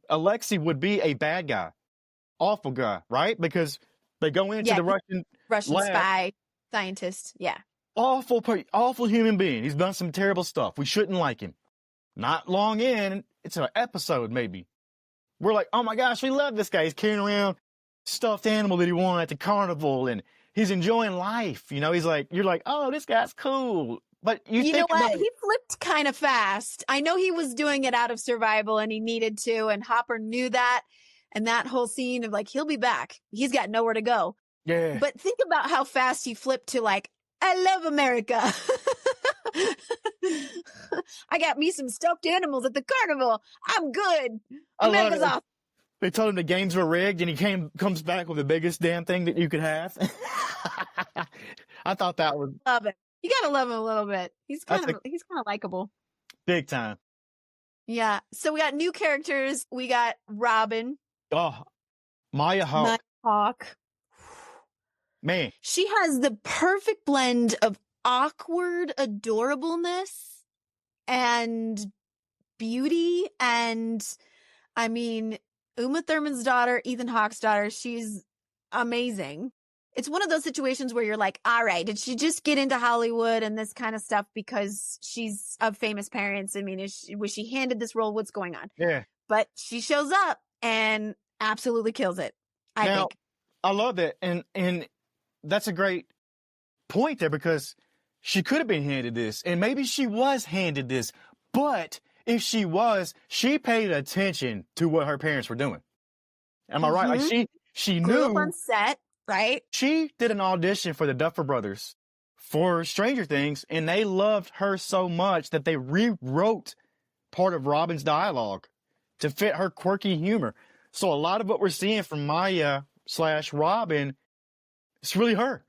Alexei would be a bad guy, awful guy, right? Because they go into the Russian lab, spy scientist. Yeah. awful human being. He's done some terrible stuff. We shouldn't like him. Not long in, it's an episode maybe. We're like, oh my gosh, we love this guy. He's carrying around stuffed animal that he won at the carnival, and he's enjoying life. You know, he's like, you're like, oh, this guy's cool. But you know what? about He flipped kind of fast. I know he was doing it out of survival and he needed to, and Hopper knew that. And that whole scene of like, he'll be back. He's got nowhere to go. Yeah. But think about how fast he flipped to like, I love America. I got me some stuffed animals at the carnival. I'm good. America's awesome. They told him the games were rigged, and he comes back with the biggest damn thing that you could have. I thought that was love it. You gotta love him a little bit. He's kind of likable. Big time. Yeah. So we got new characters. We got Robin. Oh, Maya Hawke. Maya Hawke. Man. She has the perfect blend of awkward adorableness and beauty. And I mean, Uma Thurman's daughter, Ethan Hawke's daughter, she's amazing. It's one of those situations where you're like, all right, did she just get into Hollywood and this kind of stuff because she's of famous parents? I mean, was she handed this role? What's going on? Yeah. But she shows up and absolutely kills it, I think. I love it. And that's a great point there, because she could have been handed this, and maybe she was handed this, but if she was, she paid attention to what her parents were doing. Am I right? Like she knew. Grew up on set. Right? She did an audition for the Duffer Brothers for Stranger Things, and they loved her so much that they rewrote part of Robin's dialogue to fit her quirky humor. So a lot of what we're seeing from Maya/Robin, it's really her.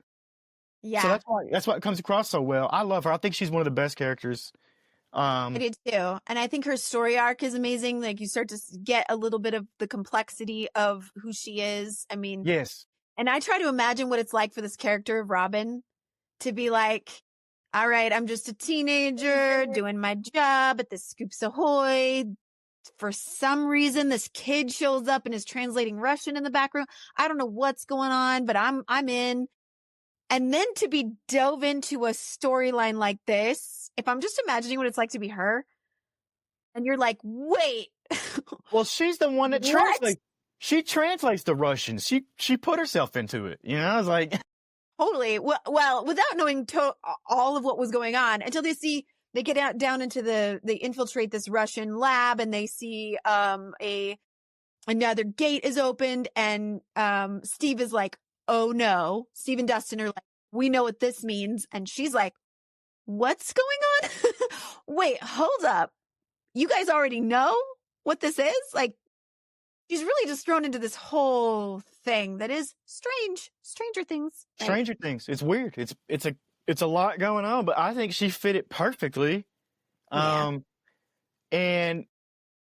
Yeah. So that's why it comes across so well. I love her. I think she's one of the best characters. I did too. And I think her story arc is amazing. Like, you start to get a little bit of the complexity of who she is. I mean, yes. And I try to imagine what it's like for this character of Robin to be like, all right, I'm just a teenager doing my job at the Scoops Ahoy. For some reason, this kid shows up and is translating Russian in the background. I don't know what's going on, but I'm in. And then to be dove into a storyline like this, if I'm just imagining what it's like to be her, and you're like, wait. Well, she's the one that translates. She translates the Russian. She put herself into it. You know, I was like, totally. Well, without knowing all of what was going on, until they get down into they infiltrate this Russian lab, and they see another gate is opened, and Steve is like, oh no. Steve and Dustin are like, we know what this means, and she's like, what's going on? Wait, hold up. You guys already know what this is? Like, she's really just thrown into this whole thing that is strange. Stranger Things. Right? Stranger Things. It's weird. It's a lot going on, but I think she fit it perfectly. And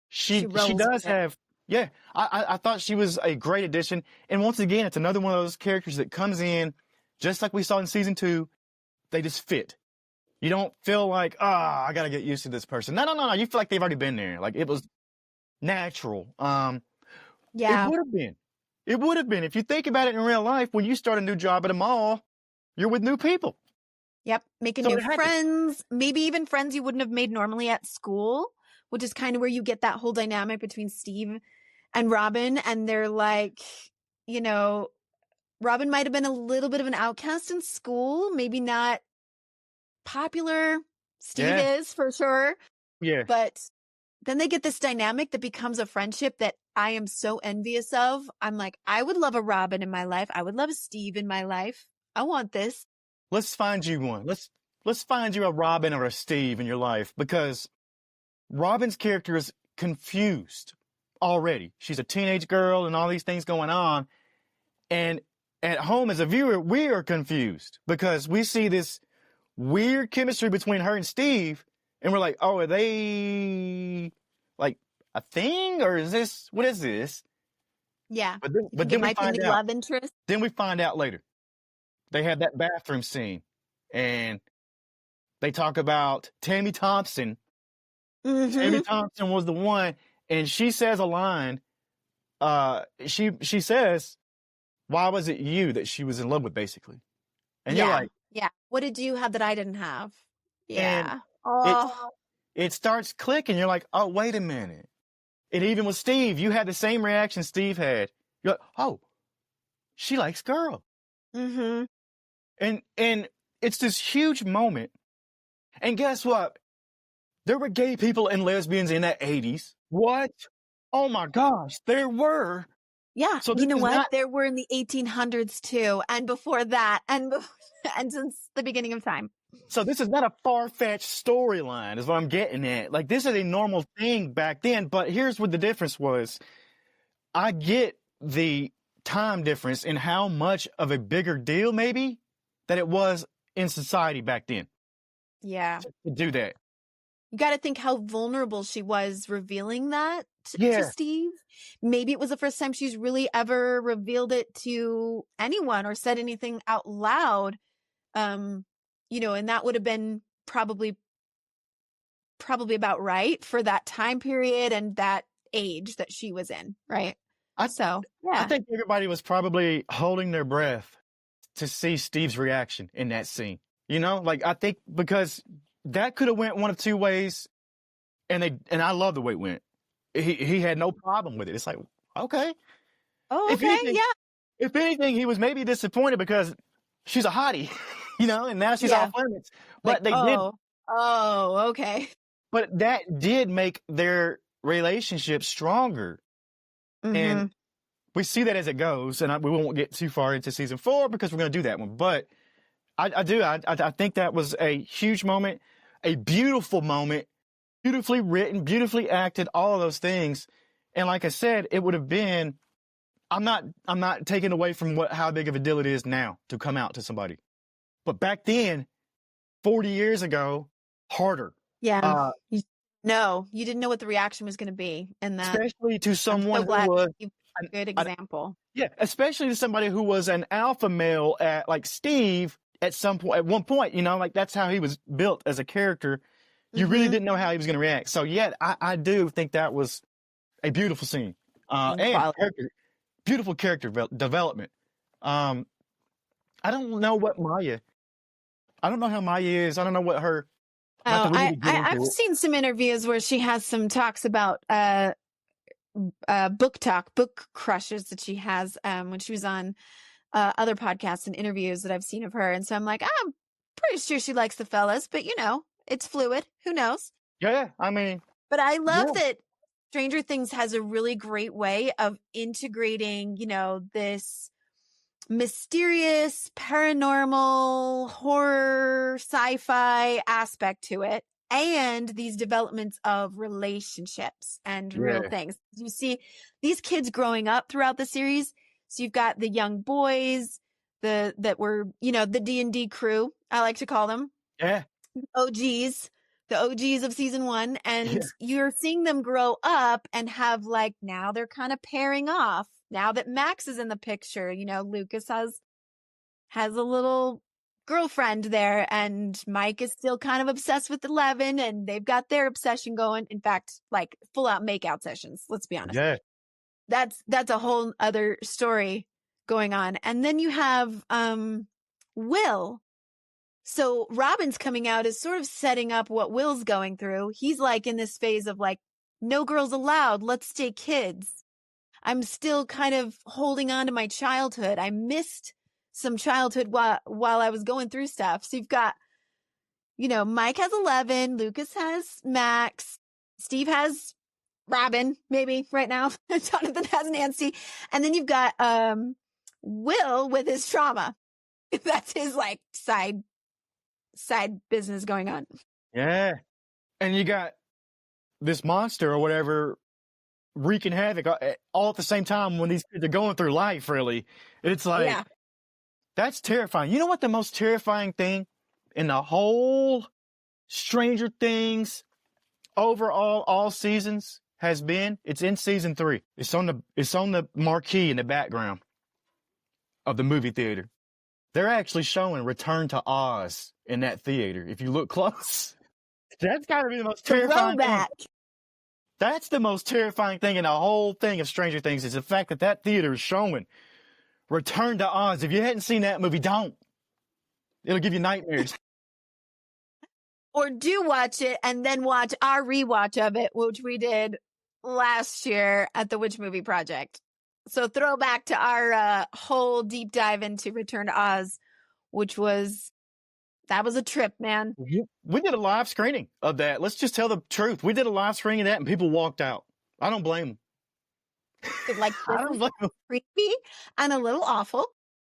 she does have, I thought she was a great addition. And once again, it's another one of those characters that comes in, just like we saw in season 2, they just fit. You don't feel like, I got to get used to this person. No. You feel like they've already been there. Like, it was natural. Yeah. It would have been. If you think about it in real life, when you start a new job at a mall, you're with new people. Yep. Making new friends, maybe even friends you wouldn't have made normally at school, which is kind of where you get that whole dynamic between Steve and Robin. And they're like, you know, Robin might have been a little bit of an outcast in school, maybe not popular. Steve is for sure. Yeah. But then they get this dynamic that becomes a friendship that I am so envious of. I'm like, I would love a Robin in my life. I would love a Steve in my life. I want this. Let's find you one. Let's find you a Robin or a Steve in your life, because Robin's character is confused already. She's a teenage girl and all these things going on. And at home as a viewer, we are confused because we see this weird chemistry between her and Steve. And we're like, oh, are they like a thing, or what is this? Yeah. But then we find out. Love interest. Then we find out later. They have that bathroom scene, and they talk about Tammy Thompson. Mm-hmm. Tammy Thompson was the one, and she says a line. She says, "Why was it you that she was in love with?" Basically, and you're like, yeah. What did you have that I didn't have? and Yeah. it Oh, it starts clicking. You're like, "Oh, wait a minute." And even with Steve, you had the same reaction Steve had. You're like, "Oh, she likes girls." mm-hmm. And it's this huge moment. And guess what? There were gay people and lesbians in the 80s. What? Oh my gosh, there were. Yeah. So You this know is what? not There were in the 1800s too, and before that, and and since the beginning of time. so this is not a far-fetched storyline, is what I'm getting at. Like, this is a normal thing back then, but here's what the difference was. I get the time difference in how much of a bigger deal maybe that it was in society back then Yeah. to do that. You got to think how vulnerable she was revealing that to Yeah. Steve. Maybe it was the first time she's really ever revealed it to anyone or said anything out loud. You know, and that would have been probably about right for that time period and that age that she was in, right? I Yeah. think everybody was probably holding their breath to see Steve's reaction in that scene. You know, like, I think because that could have went one of two ways, and I love the way it went. He had no problem with it. It's like, okay. Oh, If okay. anything, Yeah. if anything, he was maybe disappointed because she's a hottie, you know, and now she's Yeah. off limits. But Like, they did, oh, okay. but that did make their relationship stronger. Mm-hmm. And we see that as it goes, and we won't get too far into season 4 because we're going to do that one. But I think that was a huge moment, a beautiful moment, beautifully written, beautifully acted, all of those things. And like I said, it would have been, I'm not taking away from how big of a deal it is now to come out to somebody. But back then, 40 years ago, harder. Yeah. No, you didn't know what the reaction was going to be. And that, Especially to I'm someone so glad who was you gave a good example. yeah, especially to somebody who was an alpha male at like Steve at one point, you know, like that's how he was built as a character. You really didn't know how he was going to react. So yeah, I do think that was a beautiful scene. And beautiful character development. I don't know how Maya is. I don't know what her. I've seen some interviews where she has some talks about book crushes that she has when she was on other podcasts and interviews that I've seen of her. And so I'm like, I'm pretty sure she likes the fellas, but you know, it's fluid. Who knows? Yeah, I mean. But I love that Stranger Things has a really great way of integrating, you know, this mysterious, paranormal, horror, sci-fi aspect to it, and these developments of relationships and real things. You see these kids growing up throughout the series. So you've got the young boys, that were, you know, the D&D crew, I like to call them. Yeah. The OGs of season 1. And you're seeing them grow up and have like, now they're kind of pairing off. Now that Max is in the picture, you know, Lucas has a little girlfriend there, and Mike is still kind of obsessed with 11, and they've got their obsession going. In fact, like full out makeout sessions. Let's be honest. Yeah. That's a whole other story going on. And then you have Will. So Robin's coming out is sort of setting up what Will's going through. He's like in this phase of like, no girls allowed. Let's stay kids. I'm still kind of holding on to my childhood. I missed some childhood while I was going through stuff. So you've got, you know, Mike has 11, Lucas has Max, Steve has Robin, maybe right now. Jonathan has Nancy. And then you've got Will with his trauma. That's his like side business going on. Yeah. And you got this monster or whatever wreaking havoc all at the same time when these kids are going through life, really. It's like, that's terrifying. You know what the most terrifying thing in the whole Stranger Things overall, all seasons has been? It's in season 3. It's on the marquee in the background of the movie theater. They're actually showing Return to Oz in that theater. If you look close, that's gotta be the most terrifying thing. That's the most terrifying thing in the whole thing of Stranger Things is the fact that that theater is showing Return to Oz. If you hadn't seen that movie, don't. It'll give you nightmares. Or do watch it and then watch our rewatch of it, which we did last year at the Witch Movie Project. So throwback to our whole deep dive into Return to Oz, which was a trip, man. We did a live screening of that. Let's just tell the truth. We did a live screening of that and people walked out. I don't blame them. Like, I don't blame them. Creepy and a little awful.